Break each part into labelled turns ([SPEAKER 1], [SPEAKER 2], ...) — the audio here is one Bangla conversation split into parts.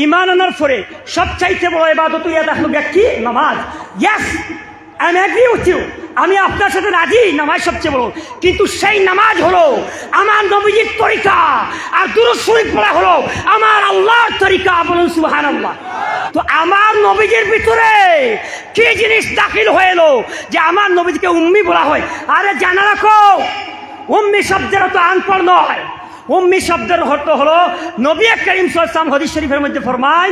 [SPEAKER 1] ইমান আনার পরে সবচাইতে বড় ইবাদত ইয়াদ আসলো কি? নামাজ। Yes, I am agree with you, আমি আপনার সাথে রাজি, নামাজ সবচেয়ে বড়। কিন্তু সেই নামাজ হলো আমার নবীজির তরিকা, আর দুরূদ শরীফ পড়া হলো আমার আল্লাহর তরিকা। বলুন সুবহানাল্লাহ। তো আমার নবীজির ভিতরে কি জিনিস দাখিল হয়ে এলো যে আমার নবীজিকে উম্মি বলা হয়? আরে জানা রাখো, উম্মি শব্দের তো আনপড় নয়। উম্মি শব্দের অর্থ হলো নবী করিম সাল্লাল্লাহু আলাইহি ওয়াসাল্লাম হাদিস শরীফের মধ্যে ফরমান,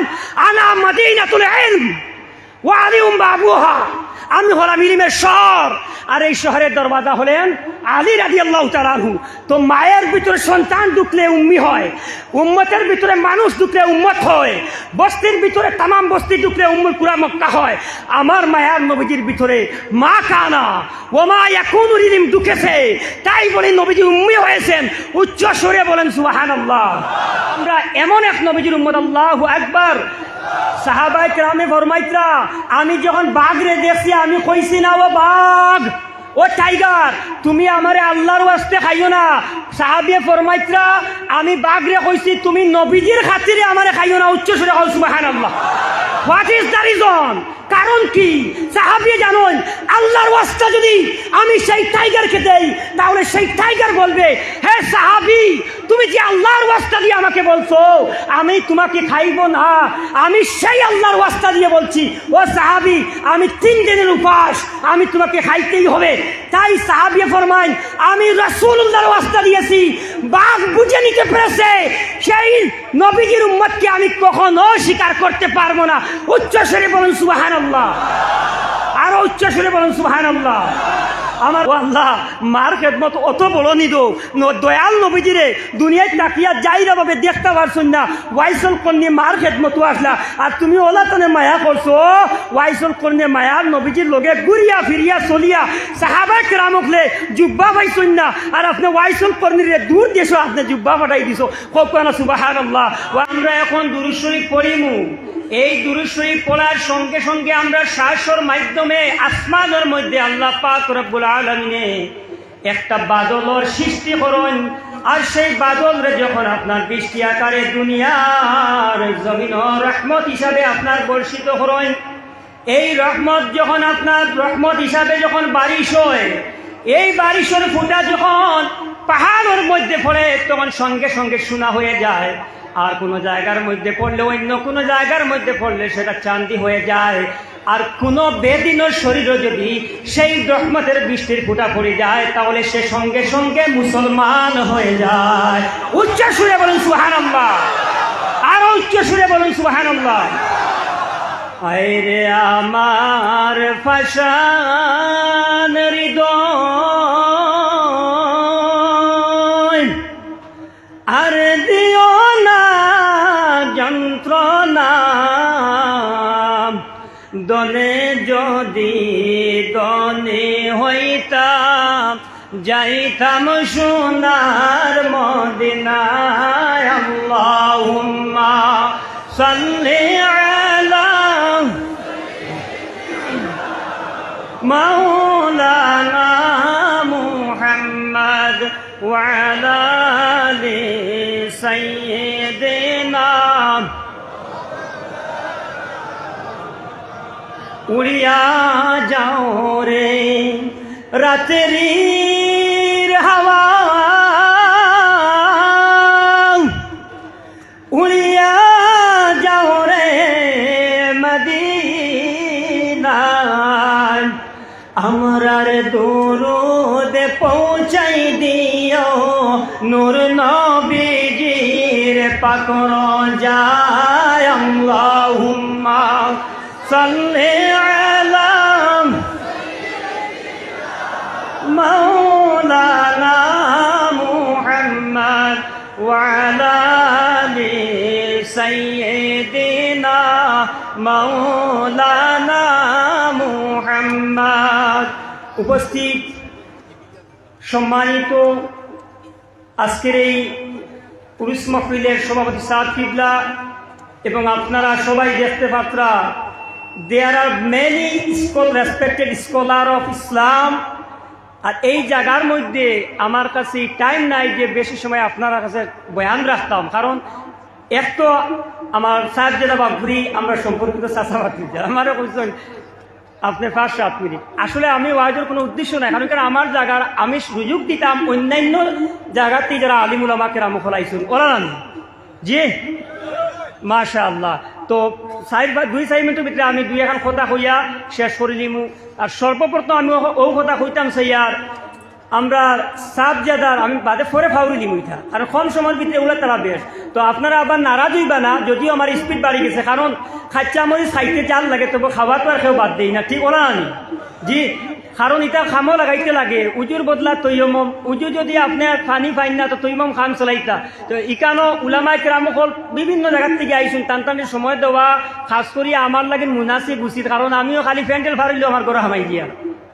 [SPEAKER 1] আনা মাদিনাতুল ইলম ওয়া আলিউম বাবুহা, আমি হলাম ইলমের শহর, আর এই শহরের দরওয়াজা হলেন আলী রাদিয়াল্লাহু তাআলা আনহু। তো মায়ের ভিতরে সন্তান ঢুকলে উম্মি হয়, উম্মতের ভিতরে মানুষ ঢুকলে উম্মত হয়, বস্তির ভিতরে তামাম বস্তি ঢুকলে উম্মুল কুরা মক্কা হয়। আমার মায়ার নবীজির ভিতরে মা কানা ও মা ইয়াকুনুল ইলম ঢুকেছে, তাই বলে নবীজি উম্মি হয়েছেন। উচ্চ সুরে বলেন সুবহানাল্লাহ। আমরা এমন এক নবীজির উম্মত, আল্লাহু আকবার। সাহাবায়ে কেরামে ফরমাইতরা, আমি যখন বাঘ রে দেখছি আমি কইছি না ও বাঘ, ও টাইগার, তুমি আমারে আল্লাহর ওয়াস্তে খাইও না। সাহাবিয়ে ফরমাইতরা, আমি বাঘ রে কইছি তুমি নবীজির খাতিরে আমারে খাইও না। উচ্চ সুরে বল সুবহানাল্লাহ। What is the reason? কারণ কি? সাহাবিয়ে জানেন আল্লাহর ওয়াস্তে যদি আমি সেই টাইগারকে দেই তাহলে সেই টাইগার বলবে, হে সাহাবি, তুমি যে আল্লাহর ওয়াস্তে দিয়ে আমাকে বলছো আমি তোমাকে খাইব না, আমি সেই আল্লাহর ওয়াস্তে দিয়ে বলছি ও সাহাবি, আমি 3 দিনের উপাস, আমি তোমাকে খাইতেই হবে। তাই সাহাবিয়ে ফরমাইন, আমি রাসূলুল্লাহর ওয়াস্তে দিয়েছি, বাঘ বুঝে নিতে পেরেছে, সেই নবীজির উম্মতকে আমি কখনো স্বীকার করতে পারবো না। উচ্চ স্বরে বলুন সুবহানাল্লাহ, আরো উচ্চ স্বরে বলুন সুবহানাল্লাহ। আমার আল্লাহ মার খেদমত অত বড় নিদো, দয়াল নবীজিরে দুনিয়ায় তাকিয়া যাইরা ভাবে দেখতে পারছুন না, ওয়াইসল কন্যা মার খেদমতো আসলা, আর তুমি ওলা তনে মায়া করছো। ওয়াইসল কন্যা মায়ার নবীজির লগে ঘুরিয়া ফিরিয়া চলিয়া সাহাবা কেরামকলে জুব্বা পাইছুন না, আর আপনি ওয়াইসল কর্ণীরে দূর দেশো আপনি জুব্বা পাঠাই দিছো। কখনো সুবহানাল্লাহ। আমরা এখন দুরূদ শরীফ পড়িমু। এই দুরূদ শরীফ পড়ার সঙ্গে সঙ্গে আমরা শ্বাসের মাধ্যমে আসমানের মধ্যে আল্লাহ পাক রব্বুল আলামিনে একটা বাদলের সৃষ্টি করেন, আর সেই বাদলরে যখন আপনার বৃষ্টি আকারে দুনিয়ার জমিন রহমত হিসাবে আপনার বর্ষিত করেন, এই রহমত যখন আপনার রহমত হিসাবে যখন বারিশ হয়, এই বারিশের ফুটা যখন পাহাড়ের মধ্যে পড়ে তখন সঙ্গে সঙ্গে শোনা হয়ে যায়, আর কোনো জায়গার মধ্যে পড়লে অন্য কোনো জায়গার মধ্যে পড়লে সেটা চান্দি হয়ে যায়। আর কোনো বেদিনের শরীরে যদি সেই রহমতের বৃষ্টির ফুটা পড়ে যায় তাহলে সে সঙ্গে সঙ্গে মুসলমান হয়ে যায়। উচ্চ সুরে বলুন সুবহানাল্লাহ, আরো উচ্চ সুরে বলুন সুবহানাল্লাহ। আরে আমার ফাশান হৃদয়, আর দিও না যন্ত্রণা, দনে যদি দনে হইতাম যাইতাম সোনার মদিনায়। আল্লাহুম্মা সাল্লি আলা মাওলানা মুহাম্মদ ওয়া আলা আলি সাইয়্যিদিনা। উড়িয়া যাও রে রাতের হাওয়া, উড়িয়া যাও রে মদিনায়, আমরার দরুদ পৌঁছাই দিও নূর নবীজির পাক রওজায়। আল্লাহুম্মা সাল্লি আলা মাওলানা মুহাম্মদ ওয়া আলা আলি সাইয়্যিদিনা মাওলানা মুহাম্মদ। উপস্থিত সম্মানিত আজকের এই পুরুষ মাহফিলের সভাপতি সাদ কিবলা এবং আপনারা সবাই দেখতে Patra, there are many respected scholar of Islam, আর এই জায়গার মধ্যে আমার কাছে টাইম নাই যে বেশি সময় আপনার কাছে বয়ান রাখতাম, কারণ এক তো আমার সাহেবজাদা বাবুরি আমরা সম্পর্কিত চাষাবাদ আমারও বলছেন আপনি 5-7 মিনিট। আসলে আমি ওয়াজের কোনো উদ্দেশ্য নাই, কারণ আমার জায়গার আমি সুযোগ দিতাম অন্যান্য জায়গাতে যারা আলিমুল আমাকে রাম ফলাইছেন ওরা না জি মাশাআল্লাহ। তো 2-4 মিনিটের ভিতরে আমি 2-1 কথা কইয়া শেষ করে দিমু। আর সর্বপ্রথম আমি ও কথা কইতাম সেইয়ার আমরা সাহেবজাদার আমি বাদে পরে ফাউরি দিম উঠা, কারণ কম সময়ের ভিতরে ওগুলো তারা বেশ। তো আপনারা আবার নারাজ হইবা না, যদিও আমার স্পিড বাড়ি গেছে, কারণ খাচ্চা মরিচ খাইতে চাল লাগে, তবু খাওয়া তো আর কেউ বাদ দেই না, ঠিক ওরা আনি জি। কারণ এটা খামও লাগাইতে লাগে, উজুর বদলা তৈয়মম, উজু যদি আপনার পানি পাইন না তো তৈমম খাম চলাইতা। তো ইকানো উলামায়ে কেরামকল বিভিন্ন জায়গার থেকে আইসুন, টানটানির সময় দেওয়া খাস করি আমার লাগে মুনাসিব উচিত, কারণ আমিও খালি প্যান্ডেল ফারিলেও আমার ঘরে হামাই দিয়া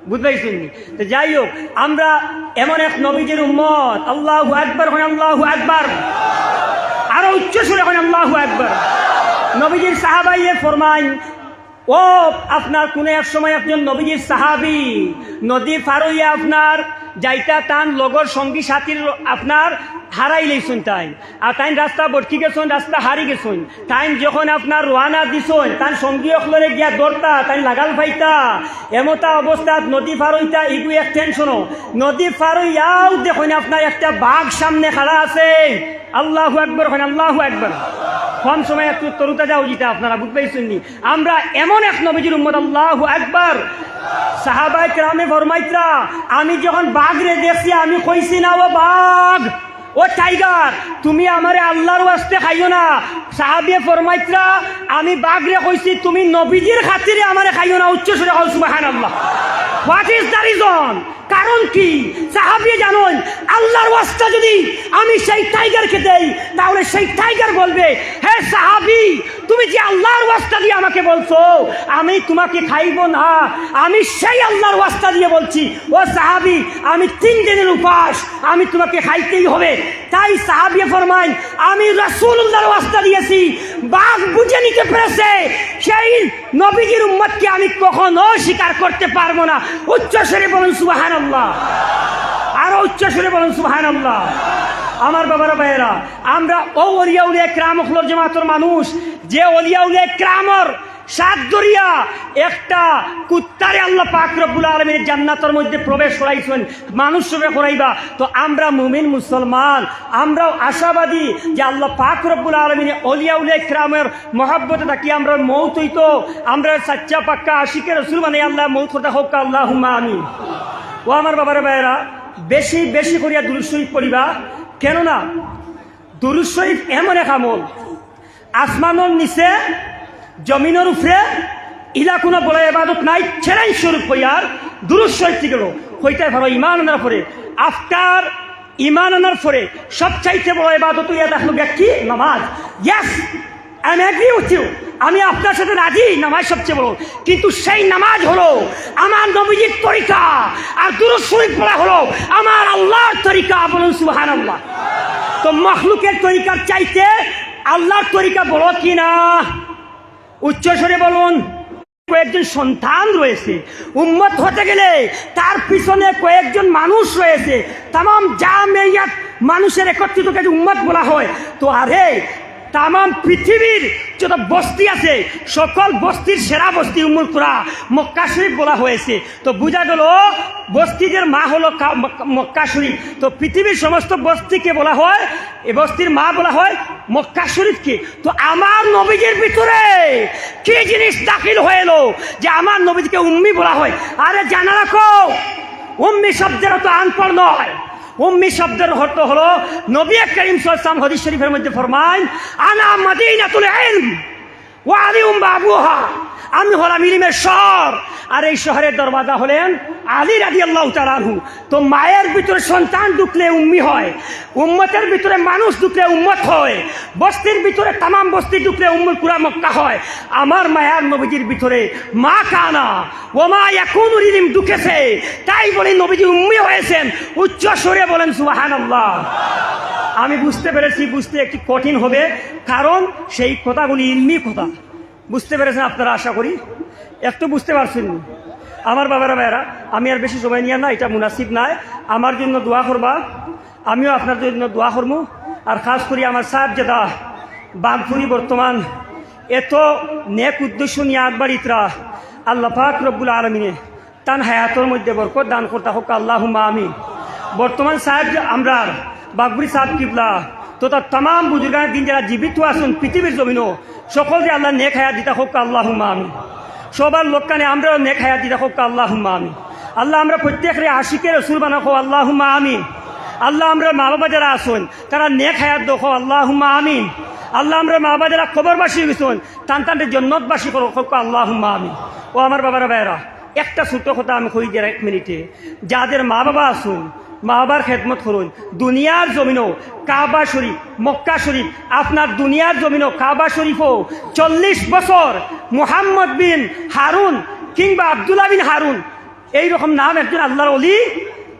[SPEAKER 1] বুঝবাইছেন। তো যাই হোক, আমরা এমন এক নবীজির উম্মত, আল্লাহু আকবার হন, আল্লাহু আকবার, আরো উচ্চ সুরে হন আল্লাহু আকবার। নবীজির সাহাবাইয়ে ফরমাইন, ও আপনার কোন এক সময় একজন নবীজির সাহাবী নদী পার হইয়া আপনার যাইতা টান লগর সঙ্গী সাথীর আপনার হারাই লইছুন তাই, আর তাই রাস্তা বটকি গেছুন, রাস্তা হারি গেছুন, তাই যখন আপনার রোয়ানা দিছুন তার সঙ্গী অকলরে গিয়া দৌড়তা তাই লাগাল পাইতা, এমতা অবস্থাত নদী পার হইতা ইগু এক টেনশনও নদী পার হইয়াও দেখুন আপনার একটা বাঘ সামনে খাড়া আছে, আল্লাহু আকবার হন, আল্লাহু আকবার। কম সময় একটু তরুতা যাও যেটা আপনারা বুঝতেইছেন নি, আমরা এমন এক নবীজির উম্মত, আল্লাহু আকবার। সাহাবায়ে কেরামে ফরমাইতরা, আমি যখন বাঘ রে দেখছি আমি কইছি না ও বাঘ, ও টাইগার, তুমি আমারে আল্লাহর ওয়াস্তে খাইও না। সাহাবিয়ে ফরমাইতরা, আমি বাঘ রে কইছি তুমি নবীজির খাতিরে আমারে খাইও না। উচ্চ সুরে কও সুবহানাল্লাহ। What is the reason? কারণ কি? সাহাবী জানেন আল্লাহর ওয়াস্তে যদি আমি সেই টাইগারকে দেই তাহলে সেই টাইগার বলবে, হে সাহাবী তুমি যে আল্লাহর ওয়াস্তে দিয়ে আমাকে বলছো আমি তোমাকে খাইব না, আমি সেই আল্লাহর ওয়াস্তে দিয়ে বলছি ও সাহাবী আমি 3 দিনের উপাস, আমি তোমাকে খাইতেই হবে। তাই সাহাবী ফরমায়, আমি রাসূলুল্লাহর ওয়াস্তে দিয়েছি, বাঘ বুঝে নিতে পেরেছে সেই নবীজির উম্মতকে আমি কখনো স্বীকার করতে পারবো না। উচ্চ স্বরে বলুন সুবহানাল্লাহ, আরো উচ্চ স্বরে বলুন সুবহানাল্লাহ। আমার বাবারা ভাইয়েরা, আমরা ও ওলিয়া উলিয়া কিরাম হল জামাতের মানুষ, যে ওলিয়া উলিয়া কিরামর সাত দরিয়া একটা কুত্তারে আল্লাহ পাক রব্বুল আলামিনের জান্নাতের মধ্যে প্রবেশ করাইছেন, মানুষ সবে করাইবা। তো আমরা মুমিন মুসলমান, আমরাও আশাবাদী যে আল্লাহ পাক রব্বুল আলামিনের ওলিয়া উলিয়া কিরামের মহব্বতে থাকি আমরা মৌত হইতো, আমরা সাচ্চা পাক্কা আশিকে রাসূল মানে আল্লাহ মৌত করতে হোক, আল্লাহুম্মা আমিন। ও আমার বাবারা ভাইয়েরা, বেশি বেশি করিয়া দুরূদ শরীফ পড়িবা, কেননা দুরূদ শরীফ এমন এক আমল, আসমানের নিচে জমিনের উপরে ইলা কোনো বলে ইবাদত নাই, চ্যালেঞ্জ স্বরূপ হইয়ার দুরূদ শরীফ থেকে হইতে ভালো ইমান আনার পরে, আফটার ইমান আনার পরে সবচাইতে বড় ইবাদত হইয়া দেখলো কি? নামাজ। Yes, I am agree with you, আমি আপনার সাথে রাজি, নামাজ সবচেয়ে বড়, কিন্তু সেই নামাজ হলো আমার নবীজির তরিকা, আর দুরূদ শরীফ পড়া হলো আমার আল্লাহর তরিকা। বলুন সুবহানাল্লাহ। তো মখলুকের তরিকার চাইতে আল্লাহর তরিকা বড় কি না? উচ্চ স্বরে বলুন। কয়েকজন সন্তান রয়েছে, উম্মত হতে গেলে তার পিছনে কয়েকজন মানুষ রয়েছে, তামাম জামিয়াত মানুষের একত্রিতকে উম্মত বলা হয়। তো আরে তামাম পৃথিবীর যত বস্তি আছে সকল বস্তির সেরা বস্তি উম্মুল কুরা মক্কা শরীফ বলা হয়েছে। তো বোঝা গেল বস্তিদের মা হলো মক্কা শরীফ। তো পৃথিবীর সমস্ত বস্তিকে বলা হয়, এই বস্তির মা বলা হয় মক্কা শরীফকে। তো আমার নবীজির ভিতরে কি জিনিস দাখিল হয়ে এলো যে আমার নবীজিকে উম্মি বলা হয়? আরে জানা রাখো, উম্মি শব্দের তো আনপড় নয়, উম্মি শব্দের অর্থ হলো নবী করিম সাল্লাল্লাহু আলাইহি ওয়াসাল্লাম হাদিস শরীফের মধ্যে ফরমায়, আনা মাদিনাতুল ইলম ওয়া আলিউম বাবুহা, আমি হলাম ইলমের শহর, আর এই শহরের দরওয়াজা হলেন আলী রাদিয়াল্লাহু তাআলা আনহু। তো মায়ের ভিতরে সন্তান ঢুকলে উম্মি হয়, উম্মতের ভিতরে মানুষ ঢুকলে উম্মত হয়, বস্তির ভিতরে তামাম বস্তি ঢুকলে উম্মুল কুরা মক্কা হয়। আমার মায়ার নবীজির ভিতরে মা কানা ও মা ইয়াকুনু ইলম ঢুকেছে, তাই বলে নবীজি উম্মি হয়েছেন। উচ্চ স্বরে বলেন সুবহানাল্লাহ। আমি বুঝতে পেরেছি, বুঝতে একটু কঠিন হবে, কারণ সেই কথাগুলি ইলমি কথা। বুঝতে পেরেছেন আপনারা? আশা করি একটু বুঝতে পারছেন। আমার বাবারা ভাইয়েরা, আমি আর বেশি সময় নিয়ে না, এটা মুনাসিব নাই। আমার জন্য দোয়া করবা, আমিও আপনার জন্য দোয়া করবো। আর খাস করি আমার সাহেবজাদা বাঘপুরি বর্তমান এত নেক উদ্দেশ্য নিয়ে আগবাড়িতরা আল্লাহ পাক রব্বুল আলমিনে তান হায়াতর মধ্যে বরকত দান করতে হোক আল্লাহুম্মা আমিন। বর্তমান সাহেব আমরা বাঘপুরি সাহেব কিবলা তথা তাম বুজুর্গানের দিন যারা জীবিত আসুন পৃথিবীর জমিনও সকল যে আল্লাহ নেক হায়াত দিতে হোক আল্লাহুম্মা আমিন। সবার লোককানে আমরাও নেক হায়াত দিতে হোক আল্লাহুম্মা আমিন। আল্লাহ আমরা প্রত্যেকের আশিকের রসুল বানাবো আল্লাহুম্মা আমিন। আল্লাহ আমরা মা বাবা যারা আসুন তারা নেক হায়াত দেখো আল্লাহুম্মা আমিন। আল্লাহ আমরা মা বাবা যারা কবরবাসী গেছুন টানটানটে জন্নতবাসী করো আল্লাহুম্মা আমিন। ও আমার বাবারা ভাইয়েরা একটা ছোট কথা আমি কই দিই 1 মিনিটে, যাদের মা বাবা আসুন মা বাবার খেদমত করুন। দুনিয়ার জমিনও কাবা শরীফ মক্কা শরীফ আপনার দুনিয়ার জমিনও কাবা শরীফও 40 বছর মুহাম্মদ বিন হারুন কিংবা আব্দুল্লাহ বিন হারুন এইরকম নাম একজন আল্লাহর ওলি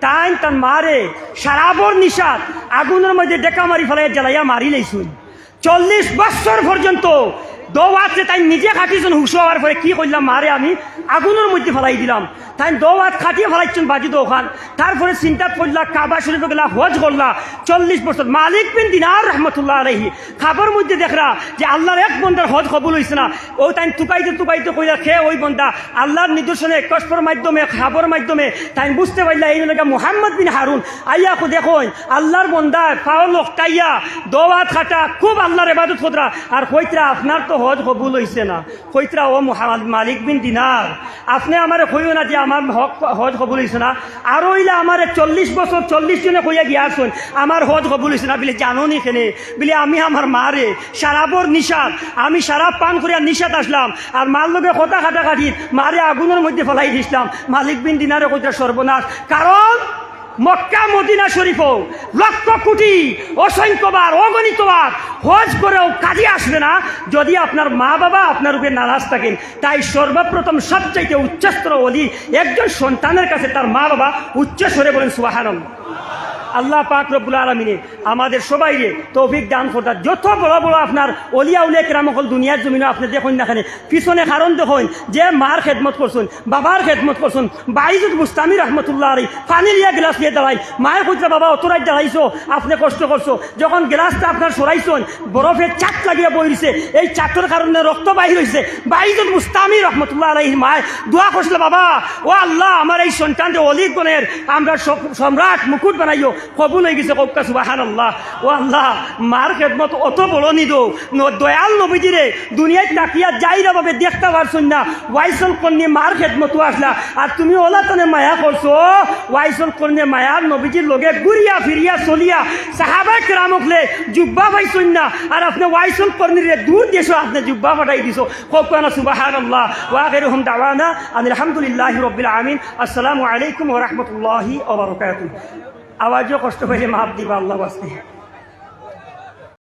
[SPEAKER 1] তার মারে সারাবর নিশাত আগুনের মধ্যে ডেকা মারি ফেলাই জ্বালাইয়া মারি লাইছুন। 40 বছর পর্যন্ত দৌয়াতে তাই নিজে খাটিয়েছেন। হুশ হওয়ার পরে কি করলাম মারে আমি আগুনের মধ্যে ফেলাই দিলাম। তাই দৌয়াত খাটিয়ে ফেলাইছেন বাজি দোকান। তারপরে চিন্তা করলা কাবা শরীফে গেলা হজ করলা 40 বছর। মালিক বিন দিনার রহমতুল্লাহ আলাইহি খাবার মধ্যে দেখরা যে আল্লাহর এক বন্দার হজ কবুল হয়েছে না। ও তাই টুকাইতে কইলা খেয়ে ওই বন্দা আল্লাহর নিদর্শনে কষ্পর মাধ্যমে খাবার মাধ্যমে তাই বুঝতে পারলা এই লোক মুহাম্মদ বিন হারুন আইয়া কো দেখুন আল্লাহর বন্দা পাও লোকটাইয়া দৌয়াত খাটা খুব আল্লাহর ইবাদত করা আর কইতরা আপনার তো হজ কবুল হয়েছে না। কইতরা ও মুহাম্মদ মালিক বিন দিনার আপনি আমারে কইও না যে আমার হজ কবুল হয়েছে না। আর ওইলা আমার 40 বছর 40 জনে কইয়া গিয়াছেন আমার হজ কবুল হয়েছে না বলে জানো নি কেনে বলে আমি আমার মারে সারাবর নিশাত আমি সারা পান করিয়া নিশাত আসলাম আর মার লোকে কথা কাটাকাটি মারে আগুনের মধ্যে ফেলাই দিছিলাম। মালিক বিন দিনারে কইতরা সর্বনাশ, কারণ মক্কা মদিনা শরীফও লক্ষ কোটি অসংখ্যবার অগণিতবার হজ করেও কাজে আসবে না যদি আপনার মা বাবা আপনার উপরে নারাজ থাকেন। তাই সর্বপ্রথম সবচাইতে উচ্চস্তর ওলি একজন সন্তানের কাছে তার মা বাবা উচ্চ স্বরে বলেন সুবহানাল্লাহ। আল্লাহ পাক রব্বুল আলামিনে আমাদের সবাইকে তৌফিক দান করতে। যত বড় বড় আপনার অলিয়া উলিয়া কেরাম হল দুনিয়ার জমিনে আপনি দেখুন না এখানে পিছনে কারণ দেখুন যে মার খেদমত করছেন বাবার খেদমত করছেন। বাইজুদ মুস্তামি রহমতুল্লাহ আলী পানি লিয়া গ্লাস নিয়ে দাঁড়াই মায়ের কইতে বাবা অতরাই দাঁড়াইছো আপনি কষ্ট করছো। যখন গ্লাসটা আপনার সরাইছেন বরফের চাট লাগিয়ে বইছে এই চাটের কারণে রক্ত বাহির হয়েছে। বাইজুদ মুস্তামি রহমতুল্লাহ আলাইহির মায় দোয়া করছিল বাবা ও আল্লাহ আমার এই সন্তানকে অলিদ গণের আমরা সম্রাট মুকুট বানাইও কবুল হয়ে গেছে কক্কা সুবহানাল্লাহ। ও আল্লাহ মার খেদমত অত বড় নিদো দয়াল নবীজিরে দুনিয়ায় তাকিয়া যাইরা ভাবে দেখতে পারছুন না। ওয়াইসল কন্যা মার খেদমতো আসলা আর তুমি ওলা তনে মায়া করছো। ওয়াইসল কন্যা মায়ার নবীজির লগে ঘুরিয়া ফিরিয়া চলিয়া সাহাবা কেরামকলে জুব্বা পাইছুন না আর আপনি ওয়াইসল কর্ণীরে দূর দেশো আপনি জুব্বা পাঠাই দিছো কক্কা সুবহানাল্লাহ। ওয়া গায়রুহুম দাওয়ানা আলহামদুলিল্লাহি রাব্বিল আলামিন। আসসালামু আলাইকুম ওয়া রাহমাতুল্লাহি ওয়া বারাকাতুহু। আওয়াজও কষ্ট পাইলে মাপ দিবা আল্লাহ বাস্তে।